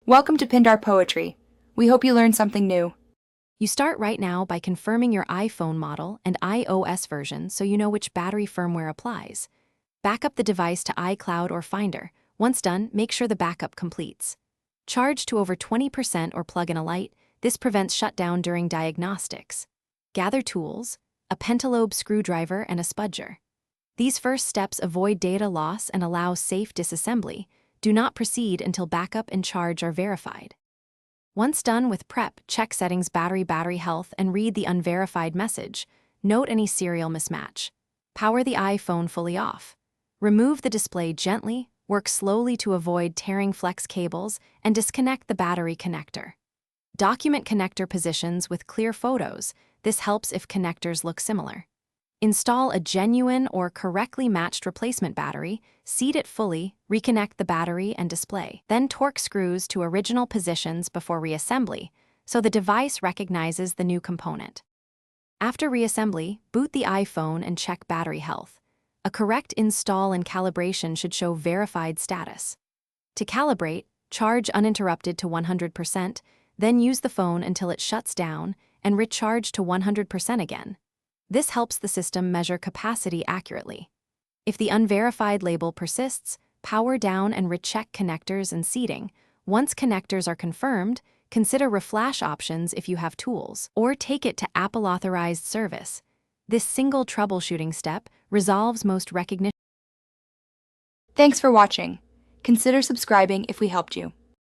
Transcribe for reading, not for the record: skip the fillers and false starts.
Welcome to Pindar Poetry. We hope you learned something new. You start right now by confirming your iPhone model and iOS version so you know which battery firmware applies. Back up the device to iCloud or Finder. Once done, make sure the backup completes. Charge to over 20% or plug in a light. This prevents shutdown during diagnostics. Gather tools, a pentalobe screwdriver and a spudger. These first steps avoid data loss and allow safe disassembly. Do not proceed until backup and charge are verified. Once done with prep, check settings battery health and read the unverified message. Note any serial mismatch. Power the iPhone fully off. Remove the display gently, work slowly to avoid tearing flex cables, and disconnect the battery connector. Document connector positions with clear photos. This helps if connectors look similar. Install a genuine or correctly matched replacement battery, seat it fully, reconnect the battery and display. Then torque screws to original positions before reassembly, so the device recognizes the new component. After reassembly, boot the iPhone and check battery health. A correct install and calibration should show verified status. To calibrate, charge uninterrupted to 100%, then use the phone until it shuts down and recharge to 100% again. This helps the system measure capacity accurately. If the unverified label persists, power down and recheck connectors and seating. Once connectors are confirmed, consider reflash options if you have tools, or take it to Apple-authorized service. This single troubleshooting step resolves most recognition. Thanks for watching. Consider subscribing if we helped you.